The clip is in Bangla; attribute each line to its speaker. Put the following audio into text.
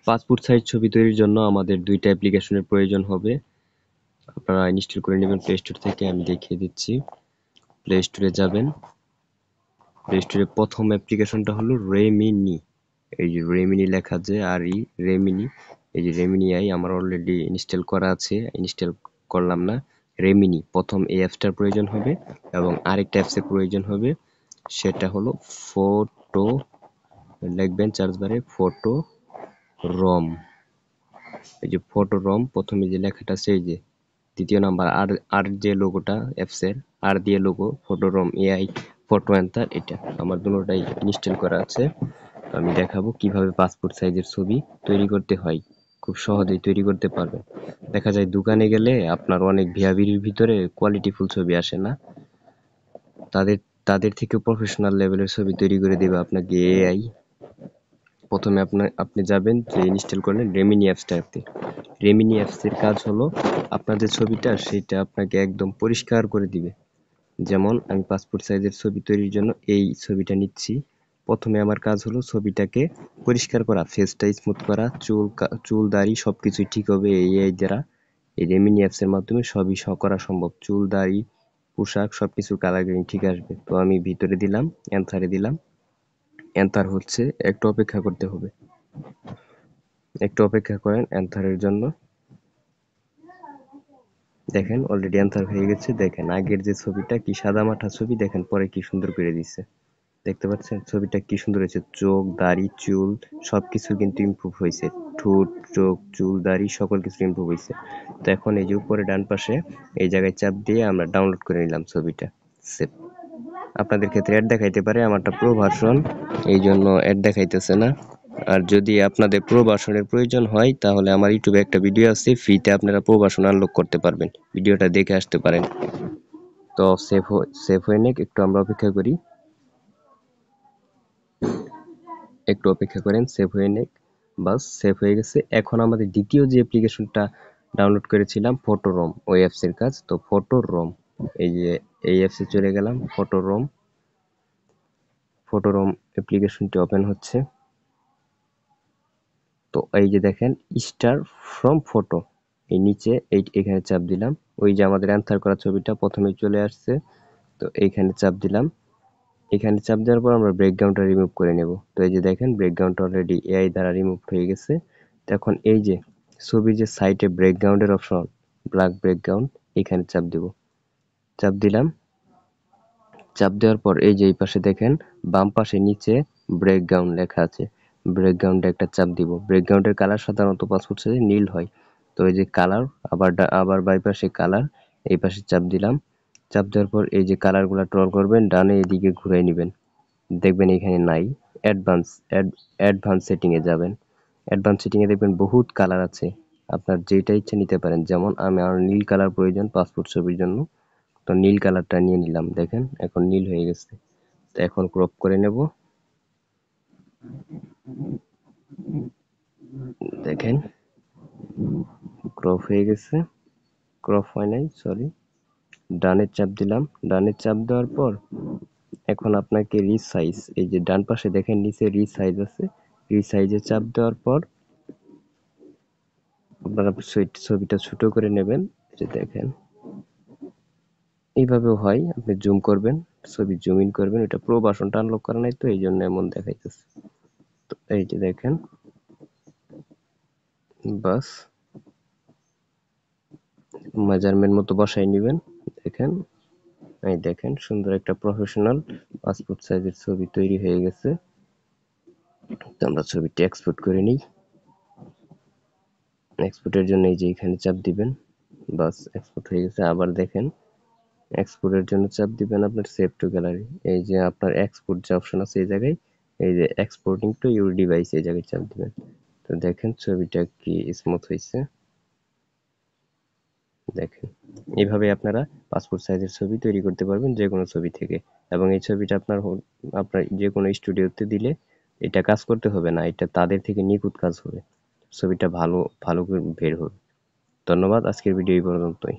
Speaker 1: পাসপোর্ট সাইজ ছবি তৈরির জন্য আমাদের দুইটা অ্যাপ্লিকেশনের প্রয়োজন হবে। আপনারা ইনস্টল করে নেবেন প্লে স্টোর থেকে। আমি দেখিয়ে দিচ্ছি। প্লে স্টোরে যাবেন। প্লে স্টোরে প্রথম অ্যাপ্লিকেশনটা হলো রেমিনি। এই যে রেমিনি লেখা যে রেমিনি, এই যে রেমিনি আই আমার অলরেডি ইনস্টল করা আছে, ইনস্টল করলাম না। রেমিনি প্রথম এই অ্যাপসটার প্রয়োজন হবে এবং আরেকটা অ্যাপসের প্রয়োজন হবে, সেটা হলো ফটো। লিখবেন সার্চ বারে ফটো রম। এই যে ফটো রম প্রথমে যে লেখাটা আছে, এই যে দ্বিতীয় নাম্বার আর আর যে লোগোটা অ্যাপসের, আর দিয়ে লোগো ফটো রম এআই ফটো এন্টার, এটা আমার দুটোটাই ইনস্টল করা আছে। আমি দেখাবো কিভাবে পাসপোর্ট সাইজের ছবি তৈরি করতে হয়। খুব সহজেই তৈরি করতে পারবেন। দেখা যায় দোকানে গেলে আপনার অনেক ভিড়ের ভিতরে কোয়ালিটিফুল ছবি আসে না, তাদের তাদের থেকে প্রফেশনাল লেভেলের ছবি তৈরি করে দেবে আপনাকে এআই। প্রথমে আপনি যাবেন যে ইনস্টল করলেন রেমিনি অ্যাপসটাতে। রেমিনি অ্যাপসের কাজ হলো আপনার যে ছবিটা সেটা আপনাকে একদম পরিষ্কার করে দিবে। যেমন আমি পাসপোর্ট সাইজের ছবি তৈরির জন্য এই ছবিটা নিচ্ছি। প্রথমে আমার কাজ হলো ছবিটাকে পরিষ্কার করা, ফেসটা স্মুথ করা, চুল দাড়ি সবকিছুই ঠিক হবে এই দ্বারা। এই রেমিনি অ্যাপসের মাধ্যমে সবই করা সম্ভব। চুল দাড়ি পোশাক সবকিছুর কালার গ্রেডিং ঠিক আসবে। তো আমি ভিতরে দিলাম, এন্টারে দিলাম। এন্টার হচ্ছে, একটু অপেক্ষা করতে হবে। একটু অপেক্ষা করেন এন্টারের জন্য। দেখেন অলরেডি এন্টার হয়ে গেছে। দেখেন আগের যে ছবিটা কি সাদামাটা ছবি, দেখেন পরে কি সুন্দর করে দিচ্ছে। দেখতে পাচ্ছেন ছবিটা কি সুন্দর হয়েছে। চোখ দাড়ি চুল সবকিছু কিন্তু ইমপ্রুভ হয়েছে। ঠোঁট চোখ চুল দাড়ি সকল কিছু ইমপ্রুভ হয়েছে। তো এখন এই যে উপরে ডান পাশে এই জায়গায় চাপ দিয়ে আমরা ডাউনলোড করে নিলাম ছবিটা। সেভ। আপনাদের ক্ষেত্রে অ্যাড দেখাইতে পারে, আমারটা প্রো ভার্সন, এই জন্য অ্যাড দেখাইতেছে না। আর যদি আপনাদের প্রো ভার্সনের প্রয়োজন হয় তাহলে আমার ইউটিউবে একটা ভিডিও আছে, ফ্রিতে আপনারা প্রো ভার্সন আনলক করতে পারবেন, ভিডিওটা দেখে আসতে পারেন। তো সেভ হয়ে নিক, একটু আমরা অপেক্ষা করি। একটু অপেক্ষা করেন, সেভ হয়ে নিক। বাস সেভ হয়ে গেছে। এখন আমাদের দ্বিতীয় যে অ্যাপ্লিকেশনটা ডাউনলোড করেছিলাম ফটোরম, ওই অ্যাপসের কাজ। তো ফটোরম, এই যে এই অ্যাপসে চলে গেলাম। ফটোরম অ্যাপ্লিকেশনটি ওপেন হচ্ছে। তো এই যে দেখেন স্টার ফ্রম ফটো, এই নিচে এখানে চাপ দিলাম। ওই যে আমাদের অ্যান্সার করা ছবিটা প্রথমেই চলে আসছে। তো এইখানে চাপ দিলাম। এখানে চাপ দেওয়ার পর আমরা ব্যাকগ্রাউন্ডটা রিমুভ করে নেব। তো এই যে দেখেন ব্যাকগ্রাউন্ডটা অলরেডি এআই দ্বারা রিমুভ হয়ে গেছে। তো এখন এই যে ছবির যে সাইডে ব্যাকগ্রাউন্ডের অপশন, ব্ল্যাক ব্যাকগ্রাউন্ড, এখানে চাপ দেব। চাপ দিলাম। চাপ দেওয়ার পর এই যে এই পাশে দেখেন বাম পাশে নিচে ব্যাকগ্রাউন্ড লেখা আছে, ব্যাকগ্রাউন্ডে একটা চাপ দিব। ব্যাকগ্রাউন্ডের কালার সাধারণত পাসপোর্ট সাইজে নীল হয়। তো এই যে কালার, আবার বাই পাশে কালার, এই পাশে চাপ দিলাম। চাপ দেওয়ার পর এই যে কালারগুলো ট্রল করবেন, ডানে এদিকে ঘুরাই নেবেন। দেখবেন এখানে নাই। অ্যাডভান্স সেটিং এ যাবেন। অ্যাডভান্স সেটিং এ দেখবেন বহুত কালার আছে, আপনার যেটা ইচ্ছা নিতে পারেন। যেমন আমার নীল কালার প্রয়োজন পাসপোর্ট ছবির জন্য, তো নীল কালারটা নিয়ে নিলাম। দেখেন এখন নীল হয়ে গেছে। তো এখন ক্রপ করে নেব। দেখেন ক্রপ হয়ে গেছে। ক্রপ হয় নাই, সরি। ডানে চাপ দিলাম। ডানে চাপ দেওয়ার পর এখন আপনাকে রিসাইজ, এই যে ডান পাশে দেখেন নিচে রিসাইজ আছে, রিসাইজে চাপ দেওয়ার পর আপনারা ছবিটা ছোট করে নেবেন। যে দেখেন এইভাবেও হয়, আপনি জুম করবেন, ছবি জুম ইন করবেন। এটা প্রো ভার্সনটা আনলক করা নাই তো এই জন্য এমন দেখাইতেছে। তো এই যে দেখেন, বাস মেজারমেন্ট মতো বসাই নেবেন। দেখেন, এই দেখেন সুন্দর একটা প্রফেশনাল পাসপোর্ট সাইজের ছবি তৈরি হয়ে গেছে। তো আমরা ছবিটা এক্সপোর্ট করে নিই। এক্সপোর্টের জন্য এই যে এখানে চাপ দিবেন, বাস এক্সপোর্ট হয়ে গেছে। আবার দেখেন এক্সপোর্টের জন্য চাপ দিবেন আপনার সেভ টু গ্যালারি, এই যে আপনার এক্সপোর্ট যে অপশন আছে এই জায়গায়, এই যে এক্সপোর্টিং টু ইউর ডিভাইস, এই জায়গায় চাপ দিবেন। তো দেখেন ছবিটা কি স্মুথ হয়েছে। দেখেন এইভাবে আপনারা পাসপোর্ট সাইজের ছবি তৈরি করতে পারবেন যে কোনো ছবি থেকে। এবং এই ছবিটা আপনার যে কোনো স্টুডিওতে দিলে এটা কাজ করতে হবে না, এটা তাদের থেকে নিখুঁত কাজ হবে, ছবিটা ভালো ভালো করে বের হবে। ধন্যবাদ, আজকের ভিডিও এই পর্যন্তই।